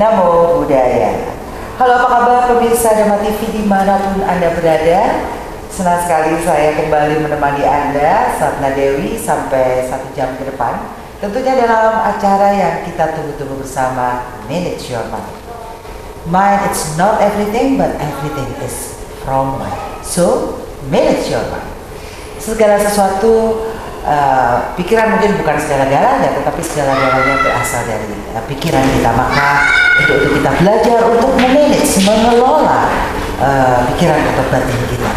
Namo Buddhaya. Halo, apa kabar pemirsa Dhamma TV dimanapun Anda berada? Senang sekali saya kembali menemani Anda, Satna Dewi, sampai 1 jam ke depan. Tentunya dalam acara yang kita tunggu-tunggu bersama, Manage Your Mind. Mind is not everything, but everything is from mind. So, manage your mind. Segala sesuatu, pikiran mungkin bukan segala-galanya, tetapi segala-galanya berasal dari pikiran kita. Maka untuk kita belajar untuk memanage, mengelola pikiran atau batin kita.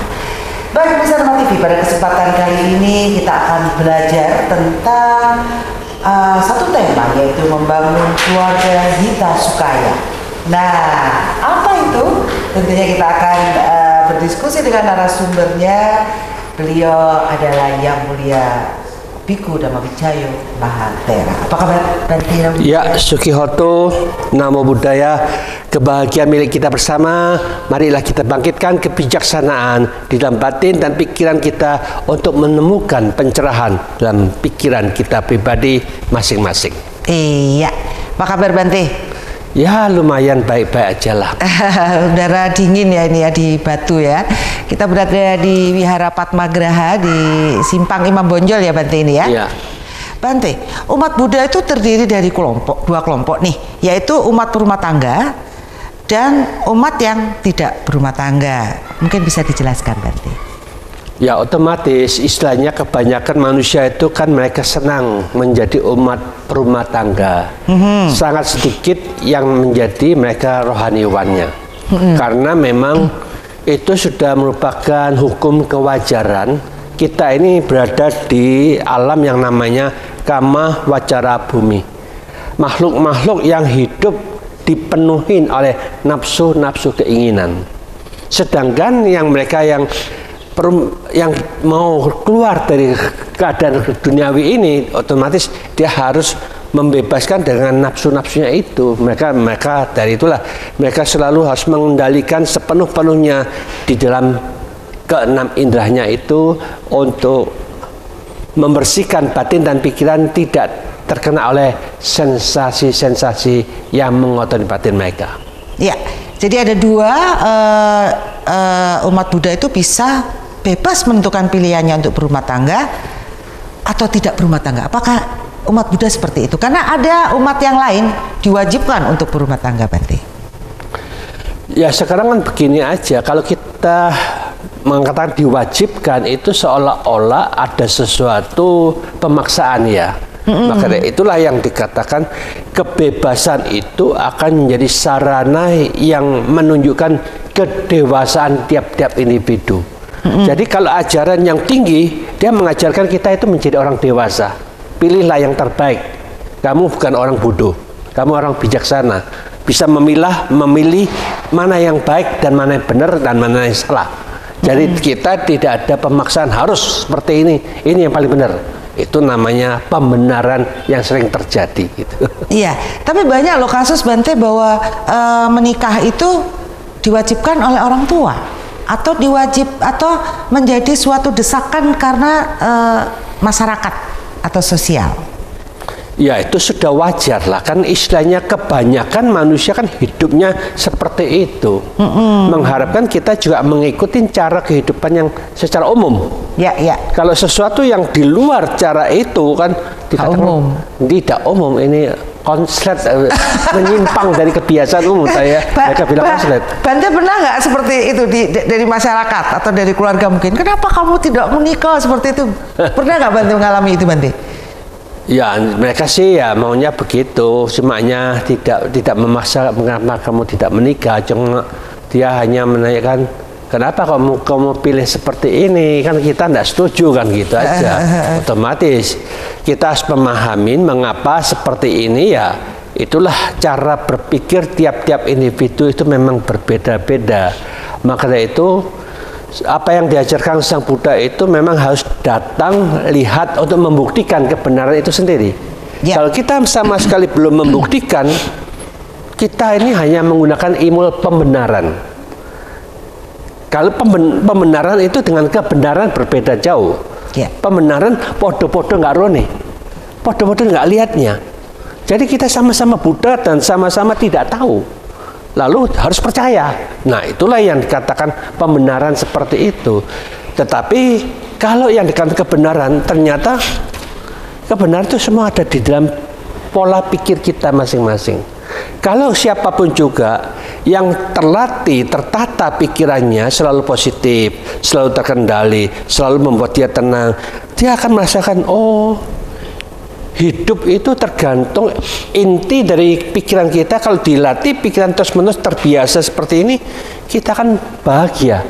Baik pemirsa Dhamma TV, pada kesempatan kali ini kita akan belajar tentang satu tema, yaitu membangun keluarga Hita Sukaya. Nah, apa itu? Tentunya kita akan berdiskusi dengan narasumbernya. Beliau adalah Yang Mulia Bhikkhu Dhammavicaya Mahathera. Apa kabar Bante? Ya, Sukihoto, Namo Buddhaya, kebahagiaan milik kita bersama. Marilah kita bangkitkan kebijaksanaan di dalam batin dan pikiran kita untuk menemukan pencerahan dalam pikiran kita pribadi masing-masing. Iya, apa kabar Bante? Ya, lumayan baik-baik aja lah. Udara dingin ya ini ya di Batu ya. Kita berada di Wihara Padmagraha di Simpang Imam Bonjol ya Bante ini ya. Iya. Bante, umat Buddha itu terdiri dari dua kelompok nih, yaitu umat berumah tangga dan umat yang tidak berumah tangga. Mungkin bisa dijelaskan Bante. Ya, otomatis istilahnya kebanyakan manusia itu kan mereka senang menjadi umat berumah tangga. Sangat sedikit yang menjadi mereka rohaniwannya. Karena memang itu sudah merupakan hukum kewajaran. Kita ini berada di alam yang namanya kama wacara bumi. Makhluk-makhluk yang hidup dipenuhi oleh nafsu-nafsu keinginan. Sedangkan yang mereka yang mau keluar dari keadaan duniawi ini, otomatis dia harus membebaskan dengan nafsu-nafsunya itu. Mereka dari itulah mereka selalu harus mengendalikan sepenuh-penuhnya di dalam keenam indrahnya itu untuk membersihkan batin dan pikiran tidak terkena oleh sensasi-sensasi yang mengotori batin mereka. Ya, jadi ada dua umat Buddha itu bisa bebas menentukan pilihannya untuk berumah tangga atau tidak berumah tangga. Apakah umat Buddha seperti itu? Karena ada umat yang lain diwajibkan untuk berumah tangga, Bante. Ya, sekarang kan begini aja, kalau kita mengatakan diwajibkan itu seolah-olah ada sesuatu pemaksaan ya. Maka itulah yang dikatakan kebebasan itu akan menjadi sarana yang menunjukkan kedewasaan tiap-tiap individu. Jadi kalau ajaran yang tinggi, dia mengajarkan kita itu menjadi orang dewasa. Pilihlah yang terbaik. Kamu bukan orang bodoh, kamu orang bijaksana. Bisa memilih mana yang baik dan mana yang benar dan mana yang salah. Jadi kita tidak ada pemaksaan harus seperti ini. Ini yang paling benar. Itu namanya pembenaran yang sering terjadi gitu. Iya, tapi banyak loh kasus Bante bahwa menikah itu diwajibkan oleh orang tua atau menjadi suatu desakan karena masyarakat atau sosial. Ya, itu sudah wajar lah, kan istilahnya kebanyakan manusia kan hidupnya seperti itu. Mengharapkan kita juga mengikuti cara kehidupan yang secara umum. Ya, ya. Kalau sesuatu yang di luar cara itu kan tidak umum, ini konslet, menyimpang dari kebiasaan umum. Mereka bilang konslet. Bante pernah nggak seperti itu dari masyarakat atau dari keluarga mungkin? Kenapa kamu tidak menikah seperti itu? Pernah nggak Bante mengalami itu Bante? Ya, mereka sih ya maunya begitu, semuanya tidak memaksa mengapa kamu tidak menikah, cuma dia hanya menanyakan kenapa kamu pilih seperti ini, kan kita tidak setuju kan gitu aja. Otomatis kita harus memahami mengapa seperti ini ya. Itulah cara berpikir tiap-tiap individu itu memang berbeda-beda. Maka dari itu apa yang diajarkan Sang Buddha itu memang harus datang lihat untuk membuktikan kebenaran itu sendiri. Ya. Kalau kita sama sekali belum membuktikan, kita ini hanya menggunakan ilmu pembenaran. Kalau pembenaran itu dengan kebenaran berbeda jauh. Ya. Pembenaran podo-podo nggak rone, podo-podo nggak lihatnya. Jadi kita sama-sama buta dan sama-sama tidak tahu. Lalu harus percaya. Nah, itulah yang dikatakan pembenaran seperti itu. Tetapi kalau yang dikatakan kebenaran, ternyata kebenaran itu semua ada di dalam pola pikir kita masing-masing. Kalau siapapun juga yang terlatih, tertata pikirannya selalu positif, selalu terkendali, selalu membuat dia tenang, dia akan merasakan, oh, hidup itu tergantung inti dari pikiran kita. Kalau dilatih pikiran terus-menerus terbiasa seperti ini, kita akan bahagia,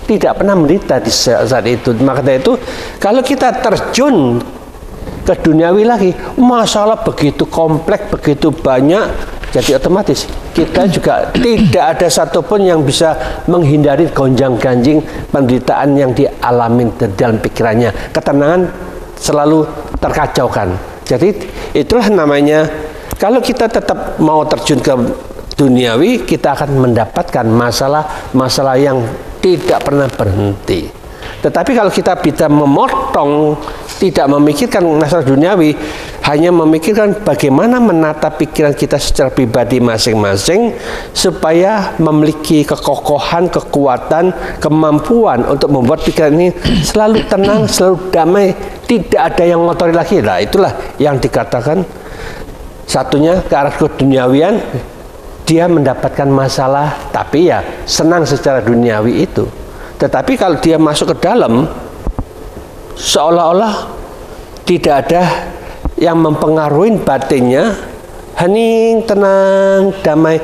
tidak pernah menderita di saat itu. Makanya itu, kalau kita terjun ke duniawi lagi, masalah begitu kompleks, begitu banyak, jadi otomatis kita juga tidak ada satupun yang bisa menghindari gonjang-ganjing penderitaan yang dialami dalam pikirannya. Ketenangan selalu terkacaukan. Jadi itulah namanya, kalau kita tetap mau terjun ke duniawi, kita akan mendapatkan masalah-masalah yang tidak pernah berhenti. Tetapi kalau kita bisa memotong, tidak memikirkan masalah duniawi, hanya memikirkan bagaimana menata pikiran kita secara pribadi masing-masing supaya memiliki kekokohan, kekuatan, kemampuan untuk membuat pikiran ini selalu tenang, selalu damai, tidak ada yang ngotori lagi. Nah, itulah yang dikatakan satunya ke arah keduniawian, dia mendapatkan masalah, tapi ya senang secara duniawi itu. Tetapi kalau dia masuk ke dalam, seolah-olah tidak ada yang mempengaruhi batinnya, hening, tenang, damai,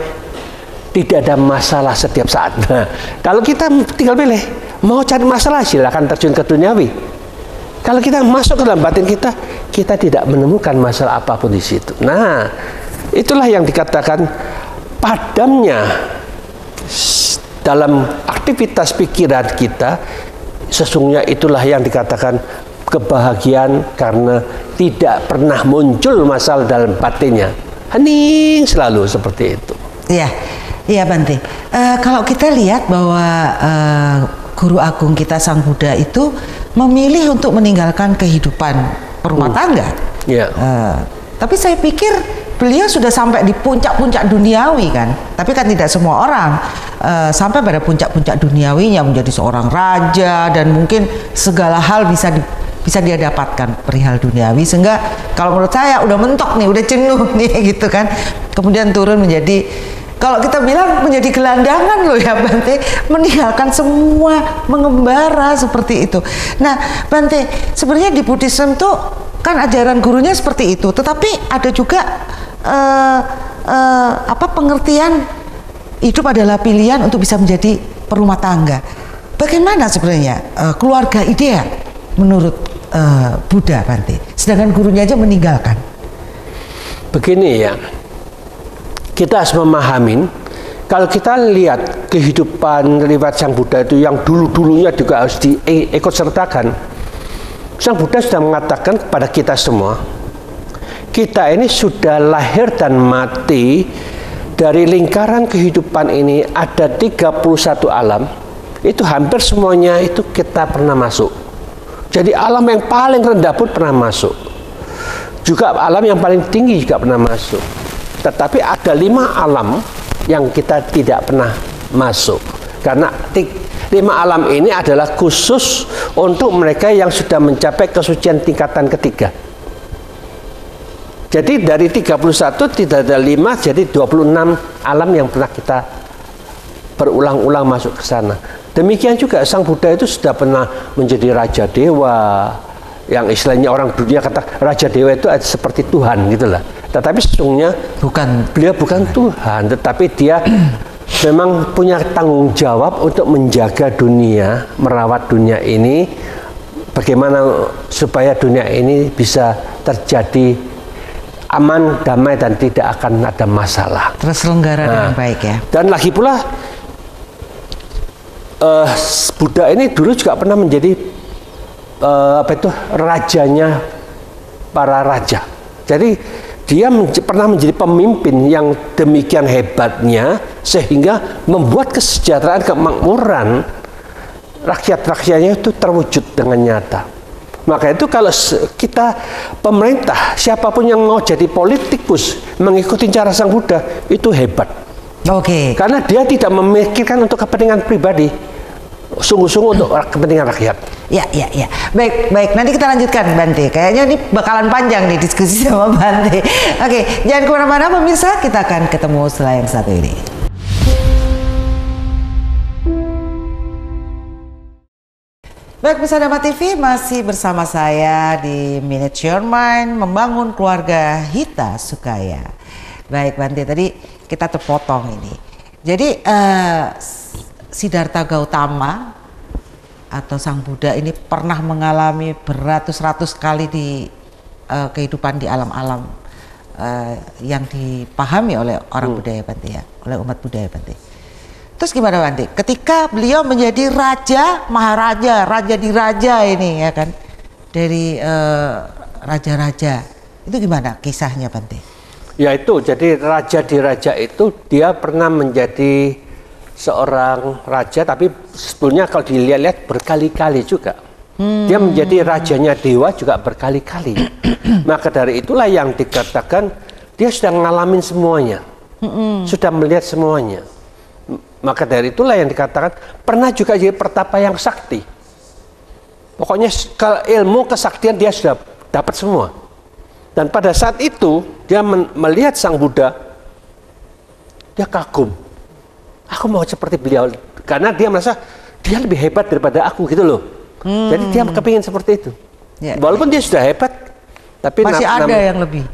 tidak ada masalah setiap saat. Nah, kalau kita tinggal pilih, mau cari masalah, silakan terjun ke duniawi. Kalau kita masuk ke dalam batin kita, kita tidak menemukan masalah apapun di situ. Nah, itulah yang dikatakan padamnya dalam aktivitas pikiran kita. Sesungguhnya itulah yang dikatakan kebahagiaan, karena tidak pernah muncul masalah dalam batinnya, hening selalu seperti itu. Iya, iya Bante. Kalau kita lihat bahwa Guru Agung kita Sang Buddha itu memilih untuk meninggalkan kehidupan berumah tangga. Iya. Tapi saya pikir beliau sudah sampai di puncak-puncak duniawi kan. Tapi kan tidak semua orang sampai pada puncak-puncak duniawinya, menjadi seorang raja dan mungkin segala hal bisa dia dapatkan perihal duniawi, sehingga kalau menurut saya udah mentok nih, udah jenuh nih gitu kan. Kemudian turun menjadi, kalau kita bilang menjadi gelandangan loh ya Bante, meninggalkan semua, mengembara seperti itu. Nah Bante, sebenarnya di Buddhism tuh kan ajaran gurunya seperti itu, tetapi ada juga pengertian hidup adalah pilihan untuk bisa menjadi perumah tangga. Bagaimana sebenarnya keluarga ideal menurut Buddha Bante, sedangkan gurunya aja meninggalkan? Begini ya, kita harus memahamin, kalau kita lihat kehidupan riwayat Sang Buddha itu yang dulu-dulunya juga harus diikut sertakan. Sang Buddha sudah mengatakan kepada kita semua, kita ini sudah lahir dan mati dari lingkaran kehidupan ini, ada 31 alam, itu hampir semuanya itu kita pernah masuk. Jadi alam yang paling rendah pun pernah masuk, juga alam yang paling tinggi juga pernah masuk. Tetapi ada 5 alam yang kita tidak pernah masuk, karena 5 alam ini adalah khusus untuk mereka yang sudah mencapai kesucian tingkatan ketiga. Jadi dari 31 tidak ada 5, jadi 26 alam yang pernah kita berulang-ulang masuk ke sana. Demikian juga Sang Buddha itu sudah pernah menjadi Raja Dewa, yang istilahnya orang dunia kata Raja Dewa itu seperti Tuhan gitulah. Tetapi sesungguhnya beliau bukan Tuhan, tetapi dia memang punya tanggung jawab untuk menjaga dunia, merawat dunia ini, bagaimana supaya dunia ini bisa terjadi aman, damai, dan tidak akan ada masalah. Terselenggara dengan baik ya. Dan lagi pula Buddha ini dulu juga pernah menjadi rajanya para raja. Jadi dia pernah menjadi pemimpin yang demikian hebatnya sehingga membuat kesejahteraan, kemakmuran rakyat-rakyatnya itu terwujud dengan nyata. Maka itu kalau kita pemerintah, siapapun yang mau jadi politikus mengikuti cara Sang Buddha, itu hebat. Oke. Karena dia tidak memikirkan untuk kepentingan pribadi, sungguh-sungguh untuk kepentingan rakyat. Ya. Baik. Nanti kita lanjutkan, Bante. Kayaknya ini bakalan panjang nih diskusi sama Bante. Oke, jangan kemana-mana pemirsa. Kita akan ketemu setelah yang satu ini. Baik, pemirsa Dhamma TV masih bersama saya di Manage Your Mind, membangun keluarga Hita Sukaya. Baik, Bante, tadi kita terpotong ini. Jadi Siddhartha Gautama atau Sang Buddha ini pernah mengalami beratus-ratus kali di kehidupan di alam-alam yang dipahami oleh orang Buddha ya, Bante ya, oleh umat Buddha ya, Bante. Terus gimana, Bante? Ketika beliau menjadi raja, maharaja, raja di raja ini ya kan, dari raja-raja, itu gimana kisahnya, Bante? Ya itu, jadi raja di raja itu dia pernah menjadi seorang raja, tapi sebetulnya kalau dilihat-lihat berkali-kali juga. Dia menjadi rajanya dewa juga berkali-kali. Maka dari itulah yang dikatakan dia sudah ngalamin semuanya, sudah melihat semuanya. Maka dari itulah yang dikatakan pernah juga jadi pertapa yang sakti. Pokoknya kalau ilmu kesaktian dia sudah dapat semua. Dan pada saat itu dia melihat Sang Buddha, dia kagum. Aku mau seperti beliau, karena dia merasa dia lebih hebat daripada aku gitu loh. Jadi dia kepingin seperti itu. Ya, walaupun dia sudah hebat, tapi masih ada yang lebih.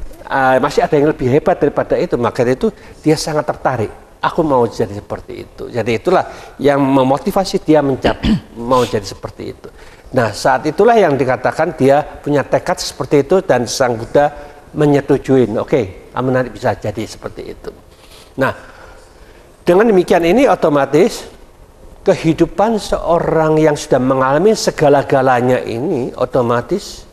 Masih ada yang lebih hebat daripada itu. Maka itu dia sangat tertarik. Aku mau jadi seperti itu. Jadi itulah yang memotivasi dia mau jadi seperti itu. Nah, saat itulah yang dikatakan dia punya tekad seperti itu dan Sang Buddha menyetujui. Oke, kamu nanti bisa jadi seperti itu. Nah, dengan demikian ini otomatis kehidupan seorang yang sudah mengalami segala-galanya ini otomatis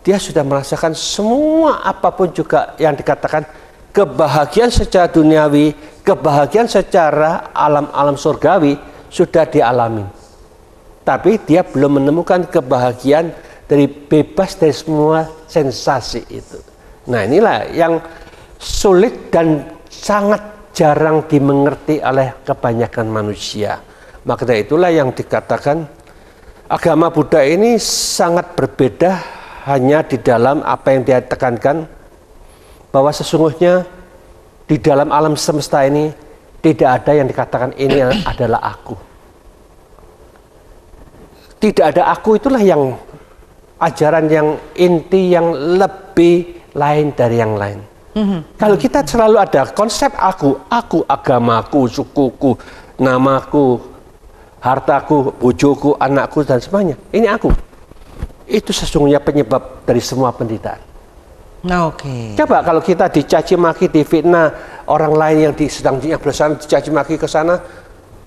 dia sudah merasakan semua apapun juga yang dikatakan kebahagiaan secara duniawi, kebahagiaan secara alam-alam surgawi sudah dialami. Tapi dia belum menemukan kebahagiaan dari bebas dari semua sensasi itu. Nah, inilah yang sulit dan sangat jarang dimengerti oleh kebanyakan manusia. Maka dari itulah yang dikatakan agama Buddha ini sangat berbeda hanya di dalam apa yang dia tekankan, bahwa sesungguhnya di dalam alam semesta ini tidak ada yang dikatakan ini adalah aku. Tidak ada aku, itulah yang ajaran yang inti yang lebih lain dari yang lain. Kalau kita selalu ada konsep aku, agamaku, sukuku, namaku, hartaku, bojoku, anakku dan semuanya, ini aku. Itu sesungguhnya penyebab dari semua penderitaan. Oke. Coba kalau kita dicaci maki, difitnah orang lain yang sedang berusaha dicaci maki ke sana,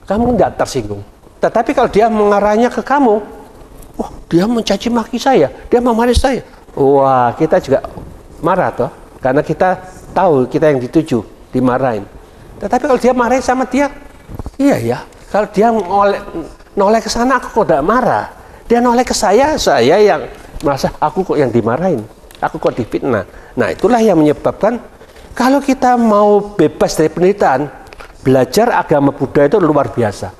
kamu tidak tersinggung. Tetapi kalau dia mengarahnya ke kamu, wah dia mencaci maki saya, dia memarahi saya, wah kita juga marah toh, karena kita tahu kita yang dituju, dimarahin. Tetapi kalau dia marahin sama dia, iya ya. Kalau dia noleh ke sana, aku kok tidak marah. Dia noleh ke saya yang merasa aku kok yang dimarahin. Aku kok difitnah. Nah, itulah yang menyebabkan kalau kita mau bebas dari penderitaan, belajar agama Buddha itu luar biasa.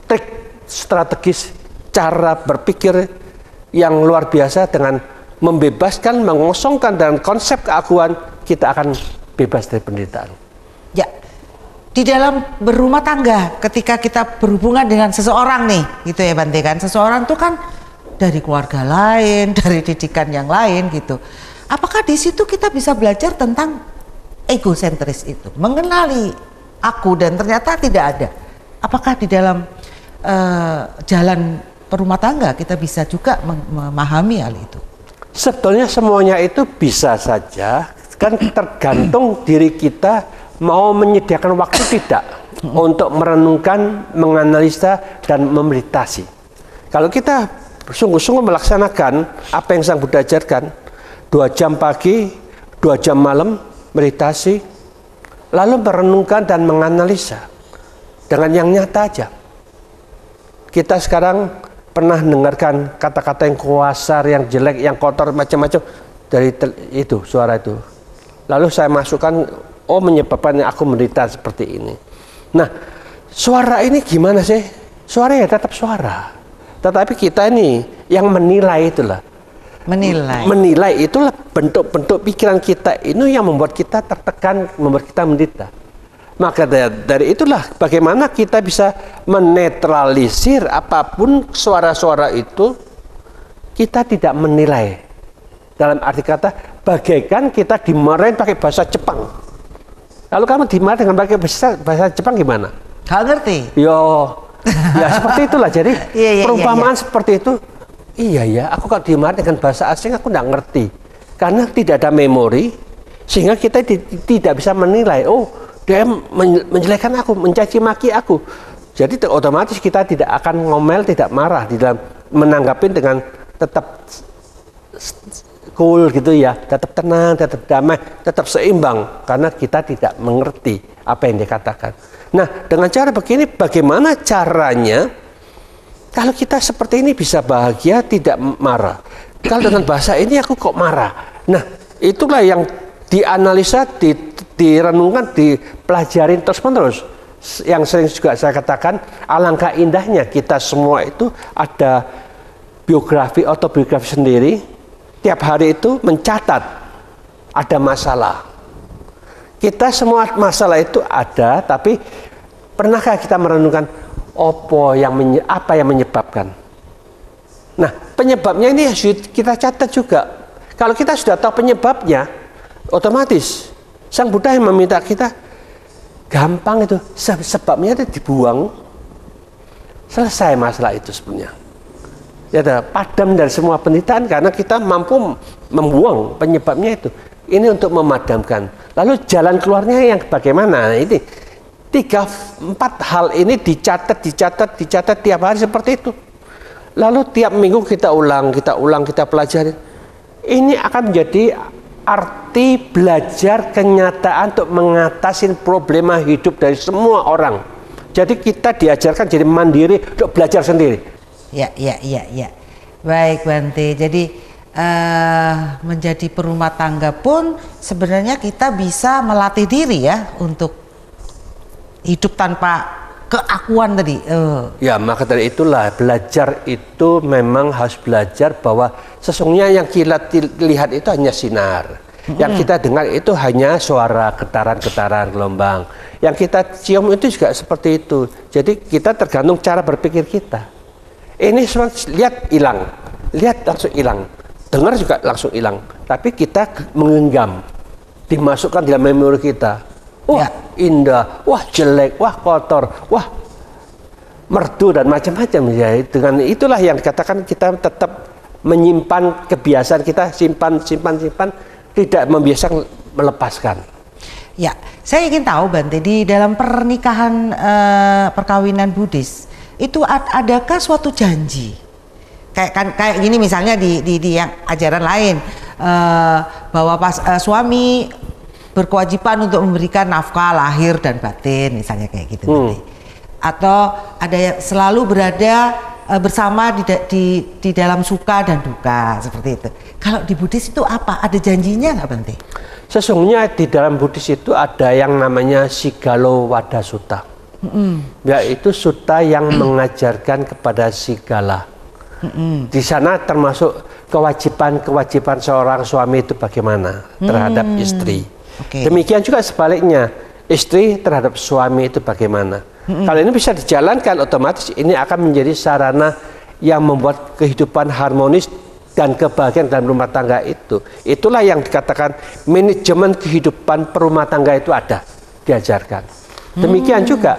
Trik strategis, cara berpikir yang luar biasa dengan membebaskan, mengosongkan dan konsep keakuan, kita akan bebas dari penderitaan. Ya, di dalam berumah tangga, ketika kita berhubungan dengan seseorang nih, gitu ya Bante kan, seseorang itu kan dari keluarga lain, dari didikan yang lain gitu. Apakah di situ kita bisa belajar tentang egosentris itu, mengenali aku dan ternyata tidak ada? Apakah di dalam jalan perumah tangga kita bisa juga memahami hal itu? Sebetulnya semuanya itu bisa saja, kan tergantung diri kita mau menyediakan waktu tidak untuk merenungkan, menganalisa dan memeditasi. Kalau kita sungguh-sungguh melaksanakan apa yang Sang Buddha ajarkan, 2 jam pagi, 2 jam malam meditasi, lalu merenungkan dan menganalisa dengan yang nyata aja. Kita sekarang pernah dengarkan kata-kata yang kasar, yang jelek, yang kotor, macam-macam dari itu suara itu. Lalu saya masukkan, oh menyebabkan aku menderita seperti ini. Nah, suara ini gimana sih? Suara ya tetap suara. Tetapi kita ini yang menilai itulah. Menilai itulah bentuk-bentuk pikiran kita ini yang membuat kita tertekan, membuat kita menderita. Maka dari itulah bagaimana kita bisa menetralisir apapun suara-suara itu, kita tidak menilai. Dalam arti kata, bagaikan kita dimarahin pakai bahasa Jepang. Lalu kamu dimarahin dengan pakai bahasa Jepang gimana? Gak ngerti. Ya seperti itulah. Jadi perumpamaan seperti itu. Iya ya, aku kalau dimarahin dengan bahasa asing aku tidak ngerti. Karena tidak ada memori, sehingga kita tidak bisa menilai. Oh, dia menjelekkan aku, mencaci maki aku. Jadi otomatis kita tidak akan ngomel, tidak marah di dalam menanggapi dengan tetap cool gitu ya, tetap tenang, tetap damai, tetap seimbang karena kita tidak mengerti apa yang dikatakan. Nah, dengan cara begini bagaimana caranya kalau kita seperti ini bisa bahagia, tidak marah. Kalau dengan bahasa ini aku kok marah. Nah, itulah yang dianalisa, direnungkan, dipelajarin terus-menerus. Yang sering juga saya katakan, alangkah indahnya kita semua itu ada biografi, autobiografi sendiri. Tiap hari itu mencatat ada masalah. Kita semua masalah itu ada, tapi pernahkah kita merenungkan apa yang menyebabkan? Nah, penyebabnya ini kita catat juga. Kalau kita sudah tahu penyebabnya, otomatis Sang Buddha yang meminta kita gampang itu, sebabnya itu dibuang, selesai masalah itu sebenarnya. Ya, padam dari semua penderitaan karena kita mampu membuang penyebabnya itu. Ini untuk memadamkan. Lalu jalan keluarnya yang bagaimana? Nah, ini 3-4 hal ini dicatat tiap hari seperti itu. Lalu tiap minggu kita ulang, kita pelajari. Ini akan menjadi arti belajar kenyataan untuk mengatasi problema hidup dari semua orang. Jadi kita diajarkan jadi mandiri untuk belajar sendiri. Ya. Baik Bante. Jadi menjadi perumah tangga pun sebenarnya kita bisa melatih diri ya untuk hidup tanpa keakuan tadi. Ya, maka dari itulah belajar itu memang harus belajar bahwa sesungguhnya yang kita lihat itu hanya sinar. Yang kita dengar itu hanya suara getaran-getaran gelombang. Yang kita cium itu juga seperti itu. Jadi kita tergantung cara berpikir kita. Ini semua lihat hilang, lihat langsung hilang, dengar juga langsung hilang. Tapi kita menggenggam, dimasukkan dalam memori kita. Wah indah, wah jelek, wah kotor, wah merdu dan macam-macam ya. Dengan itulah yang dikatakan kita tetap menyimpan kebiasaan kita, simpan, tidak membiasakan melepaskan. Ya, saya ingin tahu Bante, di dalam pernikahan perkawinan Buddhis itu adakah suatu janji? Kayak gini misalnya di yang ajaran lain bahwa suami berkewajiban untuk memberikan nafkah lahir dan batin, misalnya kayak gitu. Atau ada yang selalu berada bersama di dalam suka dan duka, seperti itu. Kalau di Buddhis itu apa? Ada janjinya nggak Bante? Sesungguhnya di dalam Buddhis itu ada yang namanya Sigalo Wada Sutta, yaitu sutta yang mengajarkan kepada sigala. Di sana termasuk kewajiban seorang suami itu bagaimana terhadap istri. Demikian juga sebaliknya, istri terhadap suami itu bagaimana. Kalau ini bisa dijalankan, otomatis ini akan menjadi sarana yang membuat kehidupan harmonis dan kebahagiaan dalam rumah tangga itu. Itulah yang dikatakan manajemen kehidupan perumah tangga itu ada, diajarkan. Demikian juga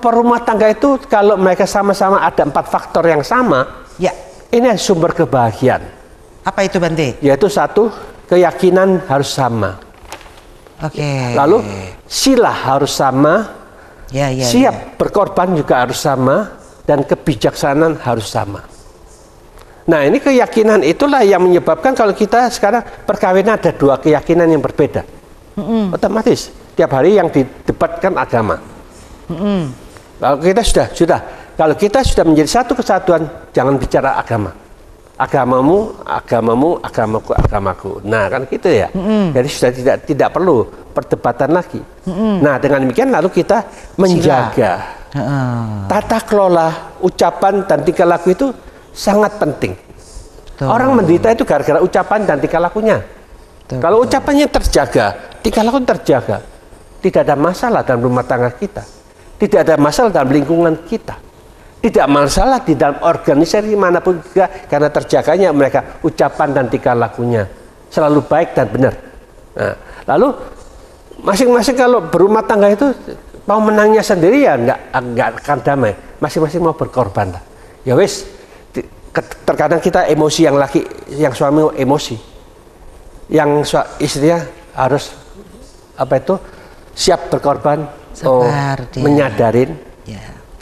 perumah tangga itu kalau mereka sama-sama ada 4 faktor yang sama, ya ini sumber kebahagiaan. Apa itu Bante? Yaitu 1, keyakinan harus sama. Lalu sila harus sama, siap berkorban juga harus sama, dan kebijaksanaan harus sama. Nah, ini keyakinan itulah yang menyebabkan kalau kita sekarang perkawinan ada 2 keyakinan yang berbeda. Otomatis tiap hari yang didebatkan agama. Kalau kita sudah kalau kita sudah menjadi satu kesatuan, jangan bicara agama. Agamamu, agamaku, agamaku. Nah, kan gitu ya. Jadi sudah tidak perlu perdebatan lagi. Nah, dengan demikian lalu kita menjaga tata kelola ucapan dan tingkah laku itu sangat penting. Orang menderita itu gara-gara ucapan dan tingkah lakunya. Kalau ucapannya terjaga, tingkah laku terjaga, tidak ada masalah dalam rumah tangga kita, tidak ada masalah dalam lingkungan kita, tidak masalah di dalam organisasi manapun juga, karena terjaganya mereka ucapan dan tingkah lakunya selalu baik dan benar. Nah, lalu masing-masing kalau berumah tangga itu mau menangnya sendiri ya nggak akan damai. Masing-masing mau berkorban lah. Ya wis, terkadang kita emosi, yang suami emosi, yang istrinya harus siap berkorban, menyadarin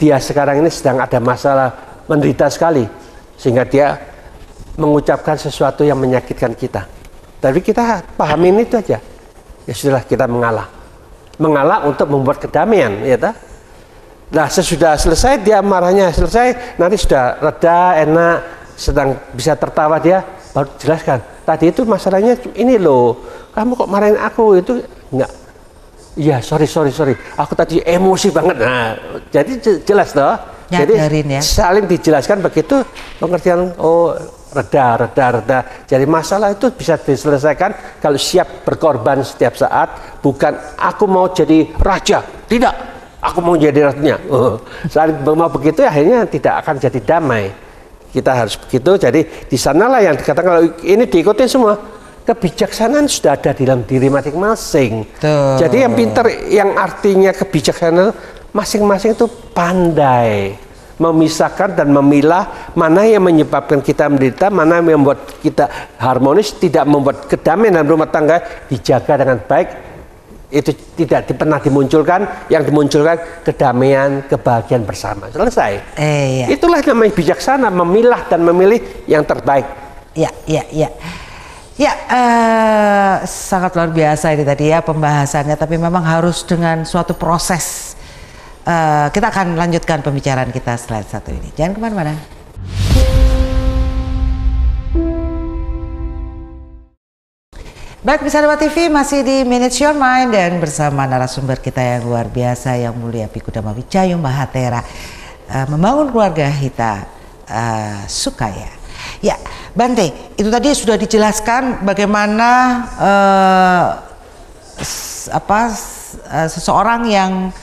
dia sekarang ini sedang ada masalah, menderita sekali, sehingga dia mengucapkan sesuatu yang menyakitkan kita. Tapi kita pahamin itu aja. Ya sudahlah, kita mengalah untuk membuat kedamaian, ya ta? Nah, sesudah selesai dia marahnya selesai, nanti sudah reda, enak, sedang bisa tertawa, dia baru jelaskan. Tadi itu masalahnya ini loh, kamu kok marahin aku, itu enggak. Iya, sorry. Aku tadi emosi banget. Nah, jadi jelas toh. Jadi ya, saling dijelaskan begitu, pengertian, oh reda. Jadi masalah itu bisa diselesaikan kalau siap berkorban setiap saat, bukan aku mau jadi raja, tidak, aku mau jadi ratunya. Saling mau begitu, akhirnya tidak akan jadi damai. Kita harus begitu. Jadi di sanalah yang dikatakan, kalau ini diikuti semua, kebijaksanaan sudah ada di dalam diri masing-masing. Jadi yang pintar, yang artinya kebijaksanaan, masing-masing itu pandai memisahkan dan memilah mana yang menyebabkan kita menderita, mana yang membuat kita harmonis, tidak membuat kedamaian dalam rumah tangga dijaga dengan baik. Itu tidak pernah dimunculkan, yang dimunculkan kedamaian, kebahagiaan bersama. Selesai. Iya. Itulah namanya bijaksana, memilah dan memilih yang terbaik. Ya, sangat luar biasa ini tadi ya pembahasannya, tapi memang harus dengan suatu proses. Kita akan lanjutkan pembicaraan kita setelah satu ini. Jangan kemana-mana. Baik, Bisa Dapat TV masih di Manage Your Mind dan bersama narasumber kita yang luar biasa, yang mulia Pikudama Wicayu Mahathera, membangun keluarga kita Sukaya. Ya, Bante, itu tadi sudah dijelaskan bagaimana seseorang yang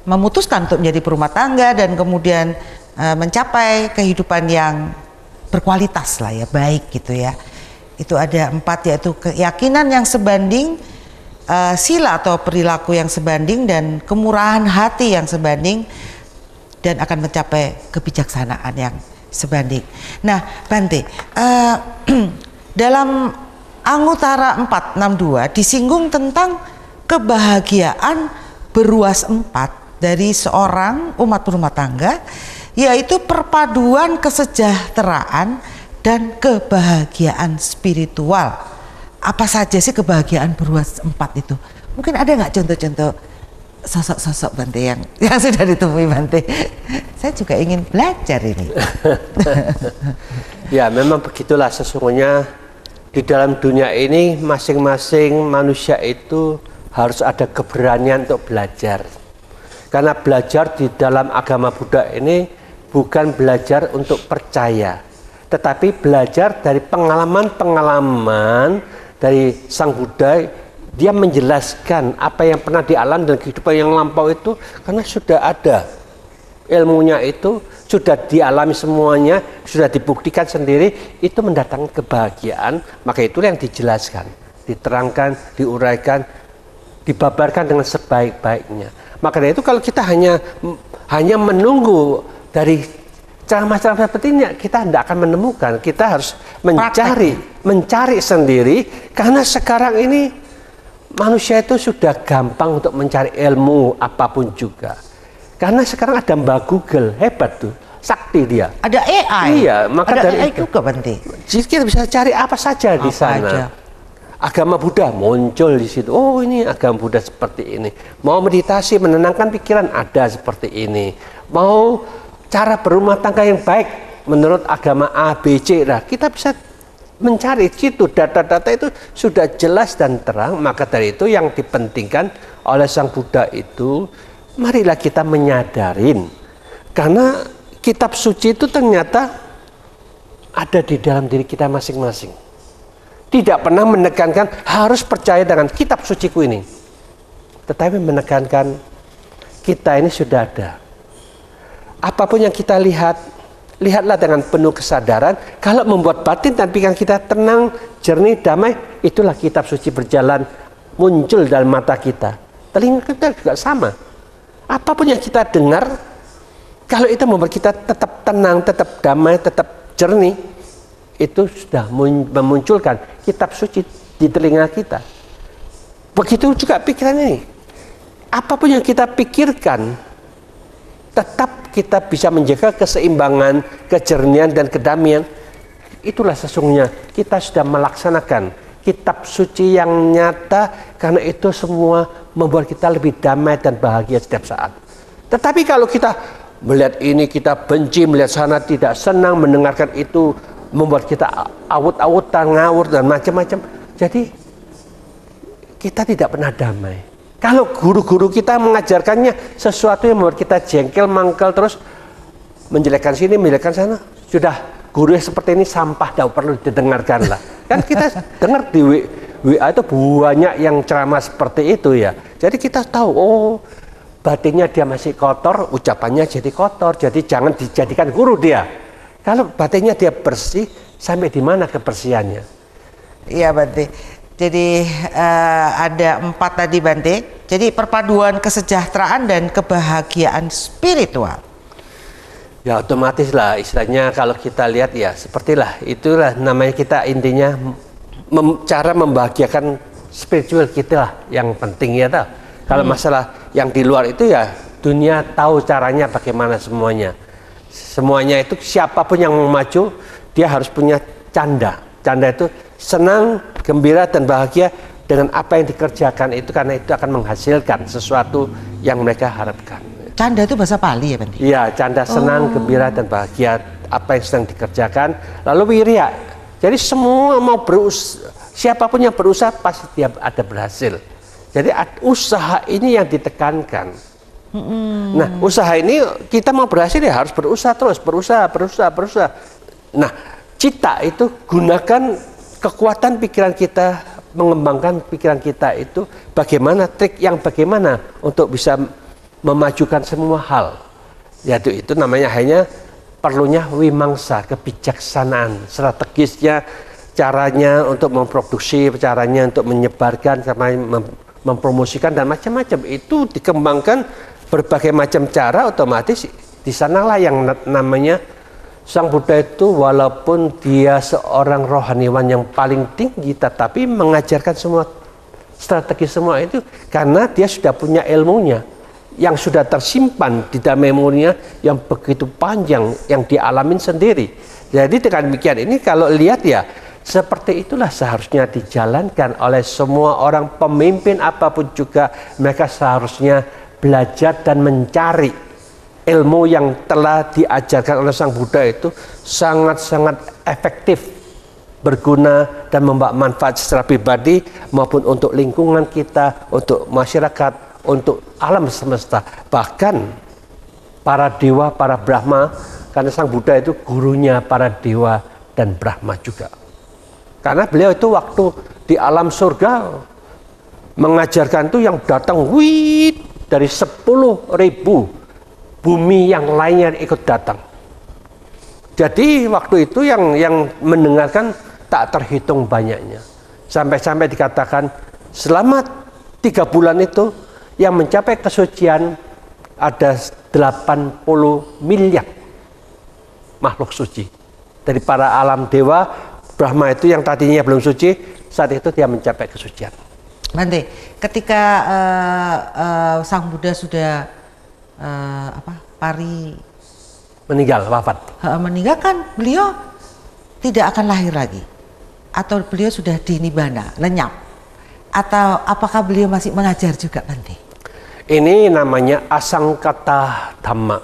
memutuskan untuk menjadi berumah tangga dan kemudian mencapai kehidupan yang berkualitas lah ya, baik gitu ya. Itu ada 4, yaitu keyakinan yang sebanding, sila atau perilaku yang sebanding, dan kemurahan hati yang sebanding, dan akan mencapai kebijaksanaan yang sebanding. Nah, Bante, dalam Anguttara 462 disinggung tentang kebahagiaan beruas 4 dari seorang umat berumah tangga, yaitu perpaduan kesejahteraan dan kebahagiaan spiritual. Apa saja sih kebahagiaan beruas 4 itu? Mungkin ada nggak contoh-contoh sosok-sosok Bante yang sudah ditemui Bante? Saya juga ingin belajar ini. Ya, memang begitulah sesungguhnya di dalam dunia ini, masing-masing manusia itu harus ada keberanian untuk belajar. Karena belajar di dalam agama Buddha ini bukan belajar untuk percaya, tetapi belajar dari pengalaman-pengalaman dari Sang Buddha. Dia menjelaskan apa yang pernah dialami dan kehidupan yang lampau itu, karena sudah ada ilmunya, itu sudah dialami semuanya, sudah dibuktikan sendiri, itu mendatangkan kebahagiaan. Maka itulah yang dijelaskan, diterangkan, diuraikan, dibabarkan dengan sebaik-baiknya. Maka dari itu kalau kita hanya menunggu dari ceramah-ceramah seperti ini, kita tidak akan menemukan. Kita harus mencari sendiri, karena sekarang ini manusia itu sudah gampang untuk mencari ilmu apapun juga. Karena sekarang ada Mbak Google, hebat tuh, sakti dia. Ada AI. Iya, maka ada dari AI juga Bante. Jadi kita bisa cari apa saja di sana. Agama Buddha muncul di situ. Oh, ini agama Buddha seperti ini. Mau meditasi, menenangkan pikiran, ada seperti ini. Mau cara berumah tangga yang baik menurut agama A, B, C. Nah, kita bisa mencari situ data-data itu sudah jelas dan terang. Maka dari itu yang dipentingkan oleh Sang Buddha itu, marilah kita menyadarin, karena kitab suci itu ternyata ada di dalam diri kita masing-masing. Tidak pernah menekankan harus percaya dengan kitab suciku ini, tetapi menekankan kita ini sudah ada. Apapun yang kita lihat, lihatlah dengan penuh kesadaran. Kalau membuat batin dan pikiran kita tenang, jernih, damai, itulah kitab suci berjalan muncul dalam mata kita. Telinga kita juga sama. Apapun yang kita dengar, kalau itu membuat kita tetap tenang, tetap damai, tetap jernih, itu sudah memunculkan kitab suci di telinga kita. Begitu juga pikiran ini. Apapun yang kita pikirkan, tetap kita bisa menjaga keseimbangan, kejernihan, dan kedamaian. Itulah sesungguhnya kita sudah melaksanakan kitab suci yang nyata, karena itu semua membuat kita lebih damai dan bahagia setiap saat. Tetapi kalau kita melihat ini, kita benci, melihat sana, tidak senang, mendengarkan itu, membuat kita awut-awutan, ngawur, dan macam-macam. Jadi kita tidak pernah damai. Kalau guru-guru kita mengajarkannya sesuatu yang membuat kita jengkel, mangkel, terus menjelekkan sini, menjelekkan sana, sudah guru yang seperti ini sampah, tidak perlu didengarkan lah. Kan kita dengar di WA itu banyak yang ceramah seperti itu ya. Jadi kita tahu, oh batinnya dia masih kotor, ucapannya jadi kotor, jadi jangan dijadikan guru dia. Kalau batinnya dia bersih, sampai di mana kebersihannya? Iya Bante. Jadi ada 4 tadi Bante. Jadi perpaduan kesejahteraan dan kebahagiaan spiritual. Ya otomatis lah, istilahnya kalau kita lihat ya sepertilah itulah namanya kita intinya cara membahagiakan spiritual kita lah yang penting ya toh. Kalau masalah yang di luar itu ya dunia tahu caranya bagaimana semuanya. Semuanya itu siapapun yang mau maju dia harus punya canda. Canda itu senang, gembira, dan bahagia dengan apa yang dikerjakan itu, karena itu akan menghasilkan sesuatu yang mereka harapkan. Canda itu bahasa Pali ya Bante? Iya, canda senang, gembira, dan bahagia apa yang sedang dikerjakan. Lalu wirya. Jadi semua mau berusaha, siapapun yang berusaha pasti dia ada berhasil. Jadi usaha ini yang ditekankan. Nah, usaha ini kita mau berhasil ya harus berusaha terus, berusaha. Nah, cita itu gunakan kekuatan pikiran kita, mengembangkan pikiran kita itu bagaimana, trik yang bagaimana untuk bisa memajukan semua hal. Yaitu itu namanya hanya perlunya wimangsa, kebijaksanaan, strategisnya, caranya untuk memproduksi, caranya untuk menyebarkan, sama mempromosikan dan macam-macam. Itu dikembangkan berbagai macam cara, otomatis di sanalah yang namanya Sang Buddha itu walaupun dia seorang rohaniwan yang paling tinggi, tetapi mengajarkan semua strategi semua itu karena dia sudah punya ilmunya yang sudah tersimpan di dalam memorinya yang begitu panjang yang dialamin sendiri. Jadi dengan demikian ini kalau lihat ya seperti itulah seharusnya dijalankan oleh semua orang pemimpin apapun juga. Mereka seharusnya belajar dan mencari ilmu yang telah diajarkan oleh Sang Buddha itu sangat-sangat efektif, berguna dan membawa manfaat secara pribadi maupun untuk lingkungan kita, untuk masyarakat, untuk alam semesta. Bahkan para dewa, para Brahma, karena Sang Buddha itu gurunya para dewa dan Brahma juga. Karena beliau itu waktu di alam surga mengajarkan itu yang datang dari 10.000 bumi yang lainnya ikut datang. Jadi waktu itu yang mendengarkan tak terhitung banyaknya. Sampai-sampai dikatakan selama 3 bulan itu yang mencapai kesucian ada 80 miliar makhluk suci. Dari para alam dewa, Brahma itu yang tadinya belum suci, saat itu dia mencapai kesucian. Bante, ketika Sang Buddha sudah meninggal, wafat. Meninggal kan beliau tidak akan lahir lagi, atau beliau sudah di nibbana, lenyap, atau apakah beliau masih mengajar juga Bante? Ini namanya asangkata dhamma,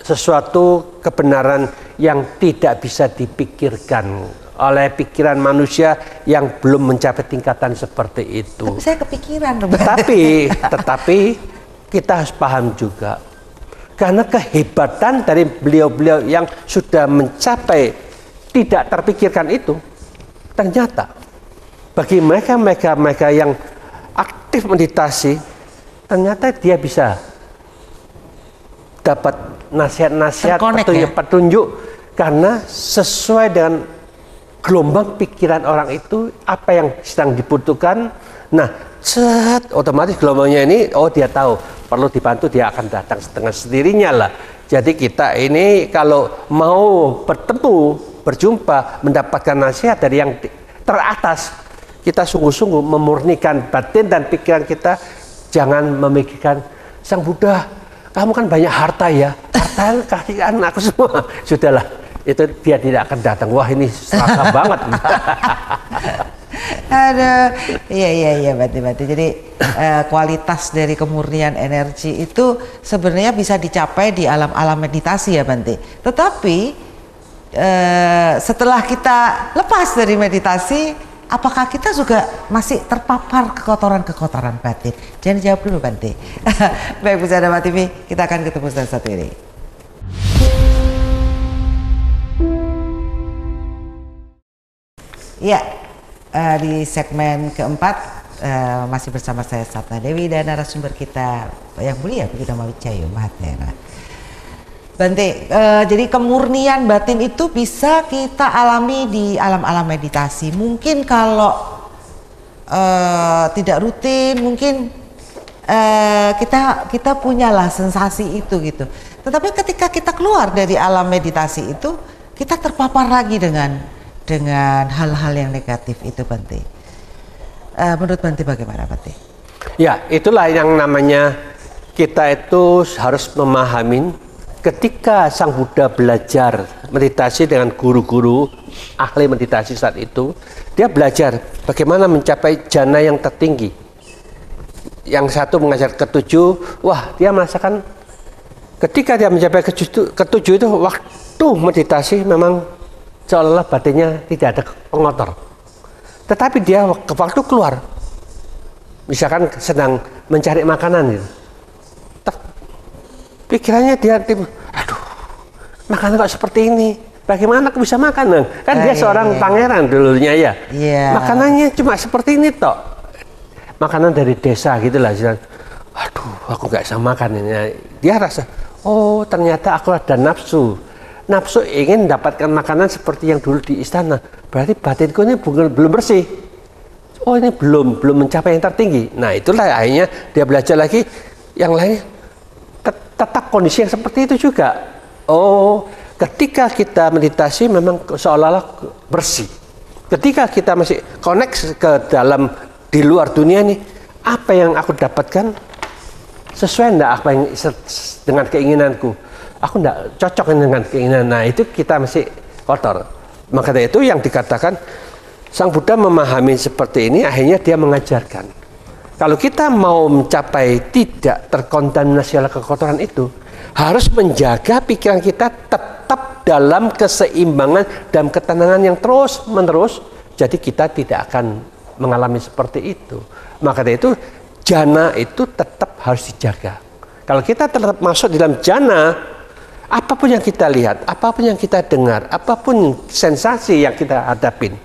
sesuatu kebenaran yang tidak bisa dipikirkan oleh pikiran manusia yang belum mencapai tingkatan seperti itu. Tapi saya kepikiran. Tetapi kita harus paham juga, karena kehebatan dari beliau-beliau yang sudah mencapai tidak terpikirkan itu, ternyata bagi mereka yang aktif meditasi, ternyata dia bisa dapat nasihat-nasihat, petunjuk, karena sesuai dengan gelombang pikiran orang itu, apa yang sedang dibutuhkan. Nah, otomatis gelombangnya ini, dia tahu perlu dibantu, dia akan datang dengan sendirinya lah. Jadi kita ini kalau mau berjumpa, mendapatkan nasihat dari yang teratas, kita sungguh-sungguh memurnikan batin dan pikiran kita. Jangan memikirkan, Sang Buddha, kamu kan banyak harta ya, harta kasihkan aku semua. Sudahlah, itu dia tidak akan datang. Wah, ini seraka banget. Aduh, iya berarti. Jadi kualitas dari kemurnian energi itu sebenarnya bisa dicapai di alam-alam meditasi ya Bante. Tetapi setelah kita lepas dari meditasi, apakah kita juga masih terpapar kekotoran-kekotoran batin? Jangan jawab dulu Bante. Baik, Bu Dharma TV, kita akan ketemu setelah satu ini. Ya, di segmen keempat masih bersama saya Sapna Dewi dan narasumber kita yang mulia Bu Dharma Wijaya Mahathera. Bante, jadi kemurnian batin itu bisa kita alami di alam-alam meditasi. Mungkin kalau tidak rutin, mungkin kita punyalah sensasi itu gitu. Tetapi ketika kita keluar dari alam meditasi itu, kita terpapar lagi dengan hal-hal yang negatif itu Bante. Menurut Bante bagaimana Bante? Ya, itulah yang namanya kita itu harus memahami. Ketika Sang Buddha belajar meditasi dengan guru-guru ahli meditasi saat itu, dia belajar bagaimana mencapai jana yang tertinggi. Yang satu mengajar ketujuh, dia merasakan ketika dia mencapai ketujuh itu, waktu meditasi memang seolah-olah batinnya tidak ada pengotor. Tetapi dia waktu keluar, misalkan sedang mencari makanan gitu, pikirannya dia aduh, makanan kok seperti ini, bagaimana aku bisa makan? Kan dia seorang pangeran dulunya ya. Makanannya cuma seperti ini tok, makanan dari desa gitulah. Aduh, aku nggak bisa makan ini. Dia rasa, ternyata aku ada nafsu ingin mendapatkan makanan seperti yang dulu di istana. Berarti batinku ini belum bersih. Ini belum mencapai yang tertinggi. Nah, itulah akhirnya dia belajar lagi yang lain. Tetap kondisi yang seperti itu juga. Ketika kita meditasi memang seolah-olah bersih. Ketika kita masih connect ke dalam di luar dunia nih, apa yang aku dapatkan sesuai enggak apa yang dengan keinginanku? Aku enggak cocok dengan keinginan. Nah, itu kita masih kotor. Maka dari itu yang dikatakan Sang Buddha memahami seperti ini, akhirnya dia mengajarkan. Kalau kita mau mencapai tidak terkontaminasi oleh kekotoran itu, harus menjaga pikiran kita tetap dalam keseimbangan dan ketenangan yang terus-menerus. Jadi kita tidak akan mengalami seperti itu. Maka dari itu, jana itu tetap harus dijaga. Kalau kita tetap masuk di dalam jana, apapun yang kita lihat, apapun yang kita dengar, apapun sensasi yang kita hadapin,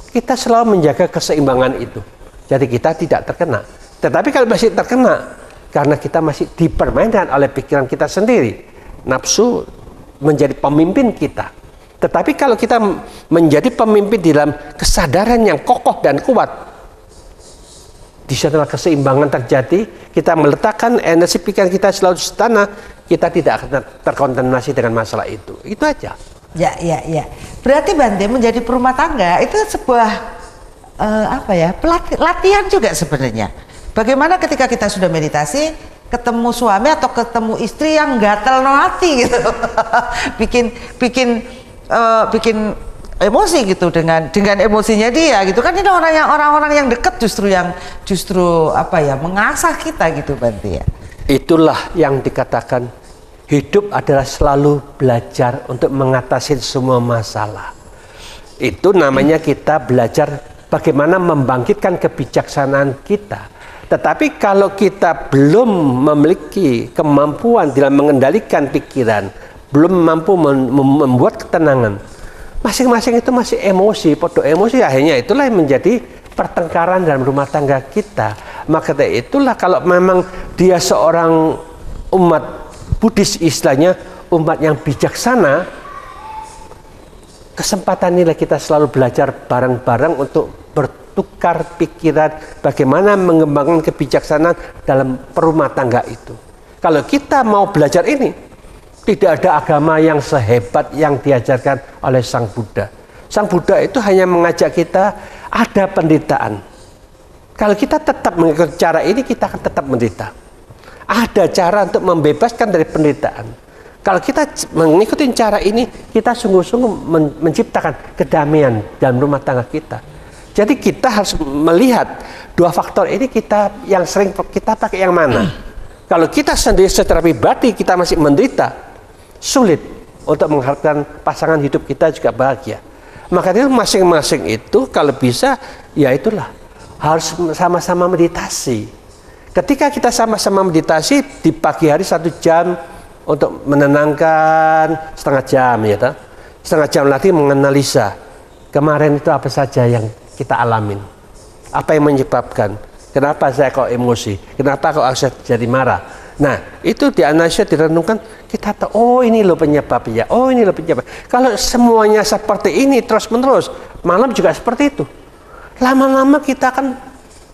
kita selalu menjaga keseimbangan itu. Jadi kita tidak terkena. Tetapi kalau masih terkena, karena kita masih dipermainkan oleh pikiran kita sendiri, nafsu menjadi pemimpin kita. Tetapi kalau kita menjadi pemimpin di dalam kesadaran yang kokoh dan kuat, di sana keseimbangan terjadi, kita meletakkan energi pikiran kita selalu di sana, kita tidak akan terkontaminasi dengan masalah itu. Itu aja. Ya. Berarti Bante menjadi perumah tangga itu sebuah latihan juga sebenarnya. Bagaimana ketika kita sudah meditasi, ketemu suami atau ketemu istri yang gatel no hati gitu, bikin emosi gitu dengan emosinya dia gitu kan. Ini orang-orang yang dekat justru mengasah kita gitu Bante ya. Itulah yang dikatakan hidup adalah selalu belajar untuk mengatasi semua masalah. Itu namanya kita belajar bagaimana membangkitkan kebijaksanaan kita. Tetapi kalau kita belum memiliki kemampuan dalam mengendalikan pikiran, belum mampu membuat ketenangan, masing-masing itu masih emosi, podo emosi, akhirnya itulah yang menjadi pertengkaran dalam rumah tangga kita. Maka dari itulah kalau memang dia seorang umat Buddhis, istilahnya umat yang bijaksana, kesempatan inilah kita selalu belajar bareng-bareng untuk bertukar pikiran bagaimana mengembangkan kebijaksanaan dalam perumah tangga itu. Kalau kita mau belajar ini, tidak ada agama yang sehebat yang diajarkan oleh Sang Buddha. Sang Buddha itu hanya mengajak kita ada penderitaan. Kalau kita tetap mengikuti cara ini, kita akan tetap menderita. Ada cara untuk membebaskan dari penderitaan. Kalau kita mengikuti cara ini, kita sungguh-sungguh menciptakan kedamaian dalam rumah tangga kita. Jadi kita harus melihat dua faktor ini, kita yang sering kita pakai yang mana. Kalau kita sendiri secara pribadi kita masih menderita, sulit untuk mengharapkan pasangan hidup kita juga bahagia. Maka itu masing-masing itu kalau bisa, ya itulah harus sama-sama meditasi. Ketika kita sama-sama meditasi di pagi hari 1 jam untuk menenangkan, setengah jam ya toh. Setengah jam lagi menganalisa kemarin itu apa saja yang kita alamin, apa yang menyebabkan, kenapa saya kok emosi, kenapa kok saya jadi marah. Nah itu dianalisa, direnungkan, kita tahu, oh ini loh penyebabnya, oh ini loh penyebab. Kalau semuanya seperti ini terus menerus, malam juga seperti itu, lama-lama kita akan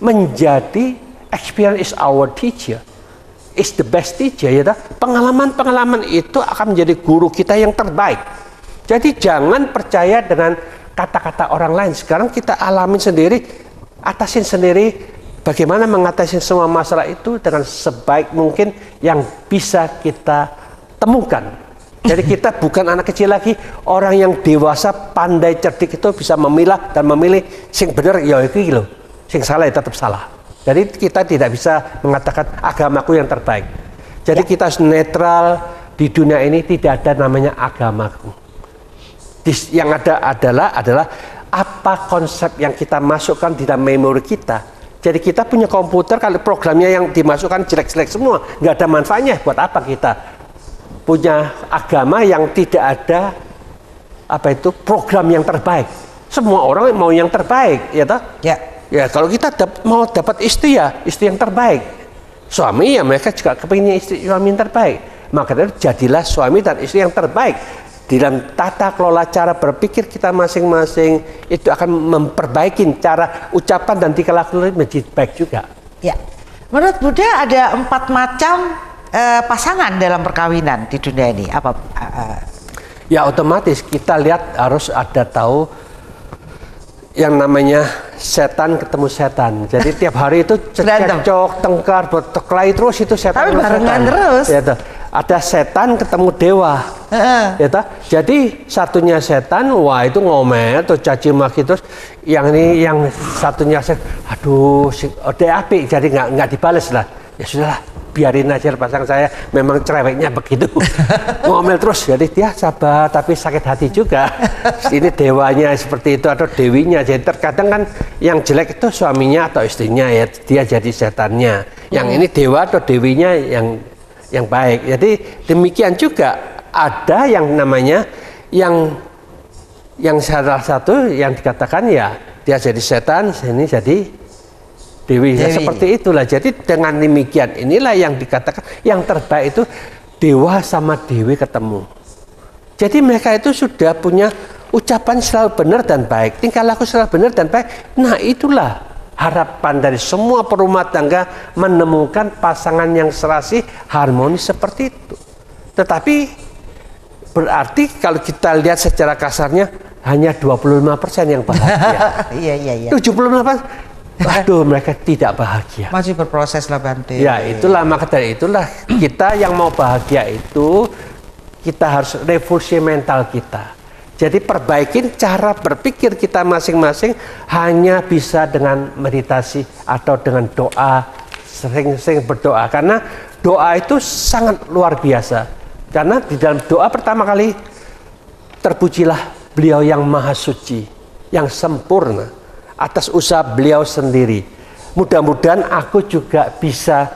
menjadi experience is our teacher, is the best teacher ya dah. Pengalaman-pengalaman itu akan menjadi guru kita yang terbaik. Jadi jangan percaya dengan kata-kata orang lain. Sekarang kita alamin sendiri, atasin sendiri, bagaimana mengatasi semua masalah itu dengan sebaik mungkin yang bisa kita temukan. Jadi kita bukan anak kecil lagi, orang yang dewasa, pandai, cerdik itu bisa memilah dan memilih sing bener ya iki lho, sing salah ya tetap salah. Jadi kita tidak bisa mengatakan agamaku yang terbaik. Jadi kita harus netral di dunia ini, tidak ada namanya agamaku. Yang ada adalah apa konsep yang kita masukkan di dalam memori kita. Jadi kita punya komputer, kalau programnya yang dimasukkan jelek-jelek semua, nggak ada manfaatnya. Buat apa kita punya agama yang tidak ada program yang terbaik? Semua orang mau yang terbaik, ya toh? Ya. Ya kalau kita mau dapat istri ya istri yang terbaik. Suami ya mereka juga kepingin istri suami yang terbaik. Maka jadilah suami dan istri yang terbaik. Di dalam tata kelola cara berpikir kita masing-masing itu akan memperbaiki cara ucapan dan tingkah laku menjadi baik juga. Ya, menurut Buddha ada 4 macam pasangan dalam perkawinan di dunia ini. Apa? Ya otomatis kita lihat harus ada tahu yang namanya setan ketemu setan. Jadi tiap hari itu cekcok, tengkar, berkelahi terus itu setan. Tapi barengan terus. Ya, ada setan ketemu dewa. Ya, jadi satunya setan, wah itu ngomel atau caci maki terus. Yang ini yang satunya aduh, ode api, jadi nggak dibales lah. Ya sudahlah, biarin aja pasangan saya memang cerewetnya begitu. Ngomel terus, jadi dia sabar tapi sakit hati juga. Ini dewanya seperti itu atau dewinya. Jadi terkadang kan yang jelek itu suaminya atau istrinya ya, dia jadi setannya. Yang ini dewa atau dewinya yang baik. Jadi demikian juga ada yang namanya yang salah satu yang dikatakan ya dia jadi setan, ini jadi Dewi. Ya, seperti itulah. Jadi dengan demikian inilah yang dikatakan yang terbaik itu dewa sama dewi ketemu. Jadi mereka itu sudah punya ucapan selalu benar dan baik, tingkah laku selalu benar dan baik. Nah itulah harapan dari semua perumah tangga, menemukan pasangan yang serasi harmonis seperti itu. Tetapi berarti kalau kita lihat secara kasarnya hanya 25% yang bahagia. Iya. 75%. Aduh, mereka tidak bahagia. Masih berproses lah Bante. Ya, itulah maka dari itulah kita yang mau bahagia itu kita harus revolusi mental kita. Jadi perbaikin cara berpikir kita masing-masing hanya bisa dengan meditasi atau dengan doa, sering-sering berdoa karena doa itu sangat luar biasa. Karena di dalam doa pertama kali, terpujilah beliau yang maha suci, yang sempurna, atas usaha beliau sendiri. Mudah-mudahan aku juga bisa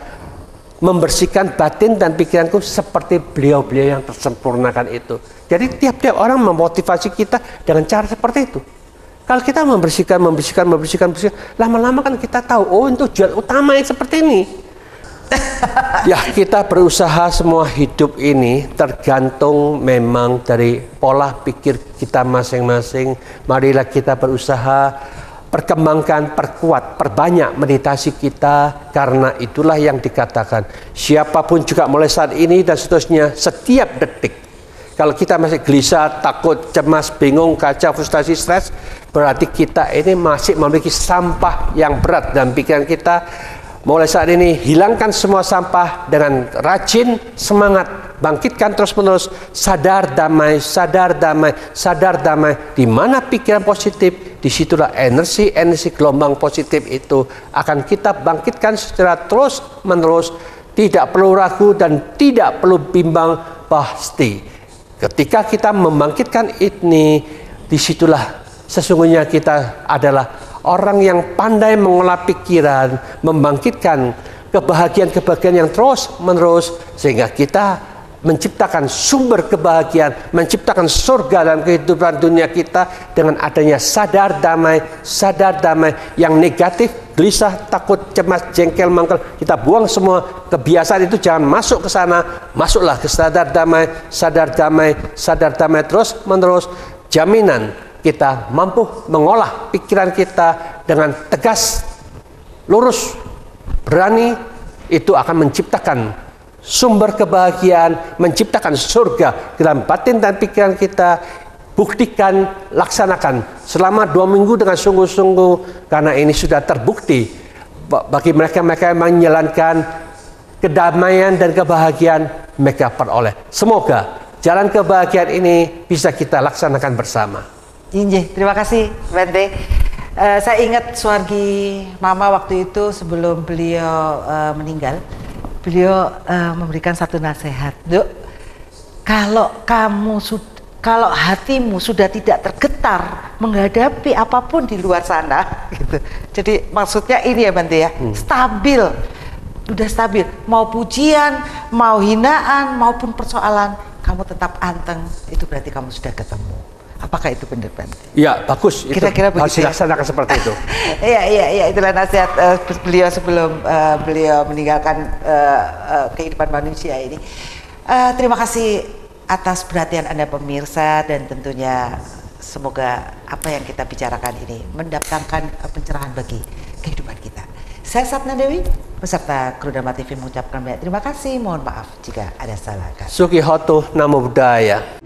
membersihkan batin dan pikiranku seperti beliau-beliau yang tersempurnakan itu. Jadi tiap-tiap orang memotivasi kita dengan cara seperti itu. Kalau kita membersihkan, lama-lama kan kita tahu, oh tujuan utama yang seperti ini. Ya, kita berusaha semua hidup ini tergantung memang dari pola pikir kita masing-masing. Marilah kita berusaha perkembangkan, perkuat, perbanyak meditasi kita, karena itulah yang dikatakan siapapun juga mulai saat ini dan seterusnya, setiap detik kalau kita masih gelisah, takut, cemas, bingung, kacau, frustasi, stres, berarti kita ini masih memiliki sampah yang berat dalam pikiran kita. Mulai saat ini hilangkan semua sampah dengan rajin, semangat, bangkitkan terus-menerus, sadar damai, sadar damai, sadar damai. Di mana pikiran positif, disitulah energi gelombang positif itu akan kita bangkitkan secara terus-menerus, tidak perlu ragu dan tidak perlu bimbang, pasti. Ketika kita membangkitkan ini, disitulah sesungguhnya kita adalah orang yang pandai mengolah pikiran, membangkitkan kebahagiaan-kebahagiaan yang terus-menerus, sehingga kita menciptakan sumber kebahagiaan, menciptakan surga dalam kehidupan dunia kita dengan adanya sadar damai yang negatif, gelisah, takut, cemas, jengkel, mangkel, kita buang semua kebiasaan itu, jangan masuk ke sana, masuklah ke sadar damai terus-menerus. Jaminan kita mampu mengolah pikiran kita dengan tegas, lurus, berani, itu akan menciptakan sumber kebahagiaan, menciptakan surga dalam batin dan pikiran kita. Buktikan, laksanakan selama 2 minggu dengan sungguh-sungguh, karena ini sudah terbukti bagi mereka-mereka yang menjalankan kedamaian dan kebahagiaan mereka peroleh. Semoga jalan kebahagiaan ini bisa kita laksanakan bersama. Injih, terima kasih Bante. Saya ingat Suwargi Mama waktu itu sebelum beliau meninggal, beliau memberikan satu nasihat. Duk, kalau hatimu sudah tidak tergetar menghadapi apapun di luar sana, gitu. Jadi maksudnya ini ya Bante ya, stabil, udah stabil. Mau pujian, mau hinaan, maupun persoalan, kamu tetap anteng. Itu berarti kamu sudah ketemu. Apakah itu benar, Bante? Ya, bagus. Kira-kira harus begitu dilaksanakan seperti itu. Iya, itulah nasihat beliau sebelum beliau meninggalkan kehidupan manusia ini. Terima kasih atas perhatian Anda pemirsa, dan tentunya semoga apa yang kita bicarakan ini mendatangkan pencerahan bagi kehidupan kita. Saya Sapna Dewi beserta kru Dharma TV mengucapkan banyak terima kasih. Mohon maaf jika ada salah kata. Suki Hotu Namo Buddhaya.